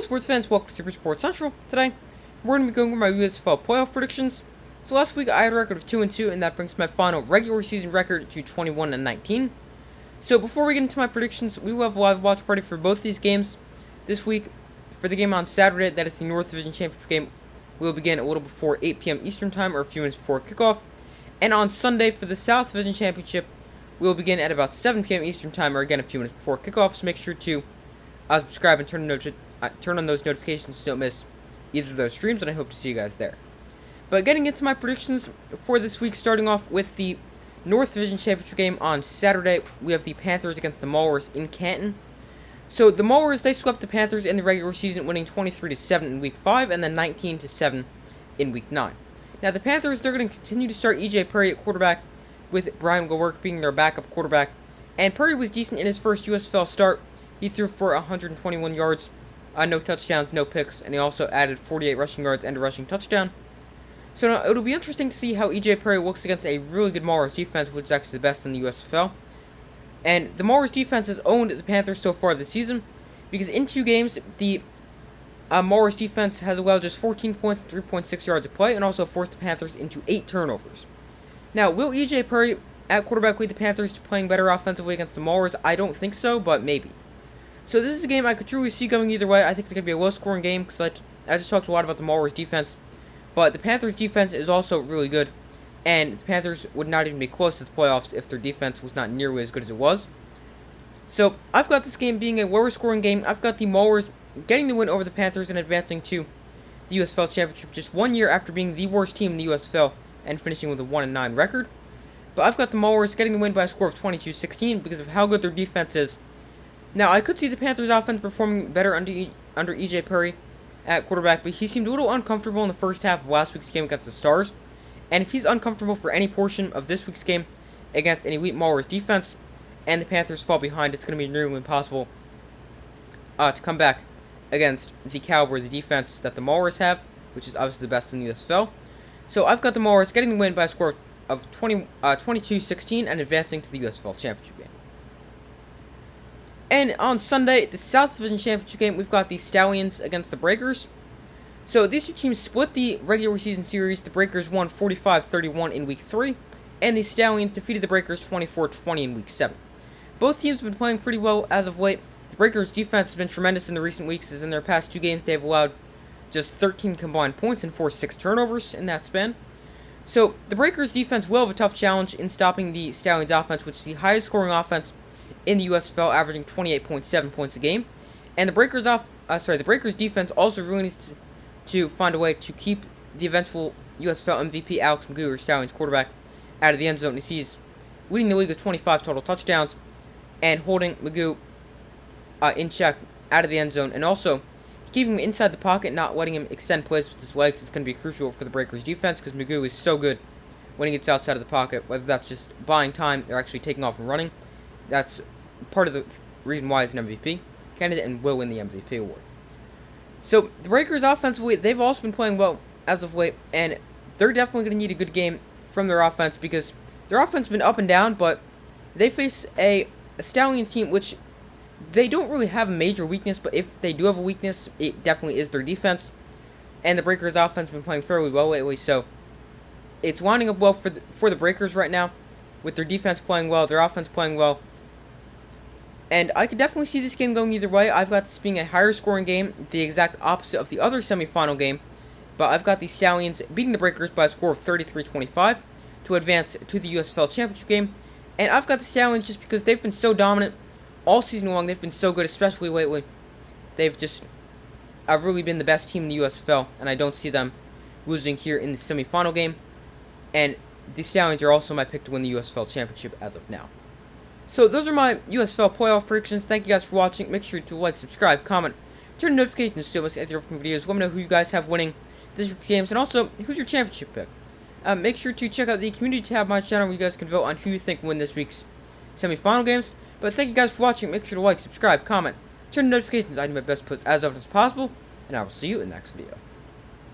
sports fans, welcome to Super Sports Central. Today, we're going to be going over my USFL playoff predictions. So last week I had a record of 2-2, and that brings my final regular season record to 21-19. So before we get into my predictions, we will have a live watch party for both these games. This week, for the game on Saturday, that is the North Division Championship game, we will begin a little before 8 p.m. Eastern Time, or a few minutes before kickoff. And on Sunday, for the South Division Championship, we will begin at about 7 p.m. Eastern Time, or again a few minutes before kickoff. So make sure to subscribe and turn on those notifications so you don't miss either of those streams, and I hope to see you guys there. But getting into my predictions for this week, starting off with the North Division Championship game on Saturday, we have the Panthers against the Maulers in Canton. So the Maulers, they swept the Panthers in the regular season, winning 23-7 in Week 5 and then 19-7 in Week 9. Now the Panthers, they're going to continue to start E.J. Perry at quarterback, with Brian Glowwork being their backup quarterback. And Perry was decent in his first USFL start. He threw for 121 yards, no touchdowns, no picks, and he also added 48 rushing yards and a rushing touchdown. So now it'll be interesting to see how E.J. Perry looks against a really good Maulers defense, which is actually the best in the USFL. And the Maulers defense has owned the Panthers so far this season, because in 2 games, the Maulers defense has allowed just 14 points and 3.6 yards of play, and also forced the Panthers into 8 turnovers. Now, will E.J. Perry at quarterback lead the Panthers to playing better offensively against the Maulers? I don't think so, but maybe. So this is a game I could truly see going either way. I think it's going to be a low-scoring game, because I just talked a lot about the Maulers defense. But the Panthers defense is also really good, and the Panthers would not even be close to the playoffs if their defense was not nearly as good as it was. So I've got this game being a lower-scoring game. I've got the Maulers getting the win over the Panthers and advancing to the USFL Championship just 1 year after being the worst team in the USFL and finishing with a 1-9 record. But I've got the Maulers getting the win by a score of 22-16 because of how good their defense is. Now, I could see the Panthers offense performing better under E.J. Perry at quarterback, but he seemed a little uncomfortable in the first half of last week's game against the Stars. And if he's uncomfortable for any portion of this week's game against an elite Maulers defense, and the Panthers fall behind, it's going to be nearly impossible to come back against the caliber of the defense that the Maulers have, which is obviously the best in the USFL. So I've got the Maulers getting the win by a score of 22-16 and advancing to the USFL Championship game. And on Sunday, the South Division Championship game, we've got the Stallions against the Breakers. So these two teams split the regular season series. The Breakers won 45-31 in Week 3, and the Stallions defeated the Breakers 24-20 in Week 7. Both teams have been playing pretty well as of late. The Breakers' defense has been tremendous in the recent weeks, as in their past 2 games they've allowed just 13 combined points and forced 6 turnovers in that span. So the Breakers' defense will have a tough challenge in stopping the Stallions' offense, which is the highest scoring offense in the USFL, averaging 28.7 points a game. And the Breakers' defense also really needs to find a way to keep the eventual USFL MVP Alex McGoo, or Stallions quarterback, out of the end zone, as he's leading the league with 25 total touchdowns and holding McGoo in check out of the end zone, and also keeping him inside the pocket, not letting him extend plays with his legs is going to be crucial for the Breakers' defense, because McGoo is so good when he gets outside of the pocket, whether that's just buying time or actually taking off and running. That's part of the reason why he's an MVP candidate and will win the MVP award. So the Breakers offensively, they've also been playing well as of late, and they're definitely going to need a good game from their offense, because their offense has been up and down, but they face a Stallions team which they don't really have a major weakness, but if they do have a weakness, it definitely is their defense. And the Breakers offense has been playing fairly well lately, so it's lining up well for the Breakers right now, with their defense playing well, their offense playing well. And I could definitely see this game going either way. I've got this being a higher scoring game, the exact opposite of the other semifinal game. But I've got the Stallions beating the Breakers by a score of 33-25 to advance to the USFL Championship game. And I've got the Stallions just because they've been so dominant all season long. They've been so good, especially lately. I've really been the best team in the USFL, and I don't see them losing here in the semifinal game. And the Stallions are also my pick to win the USFL Championship as of now. So those are my USFL playoff predictions. Thank you guys for watching. Make sure to like, subscribe, comment, turn notifications so you don't miss any upcoming videos. Let me know who you guys have winning this week's games, and also who's your championship pick. Make sure to check out the community tab of my channel where you guys can vote on who you think will win this week's semifinal games. But thank you guys for watching. Make sure to like, subscribe, comment, turn notifications. I do my best to put as often as possible, and I will see you in the next video.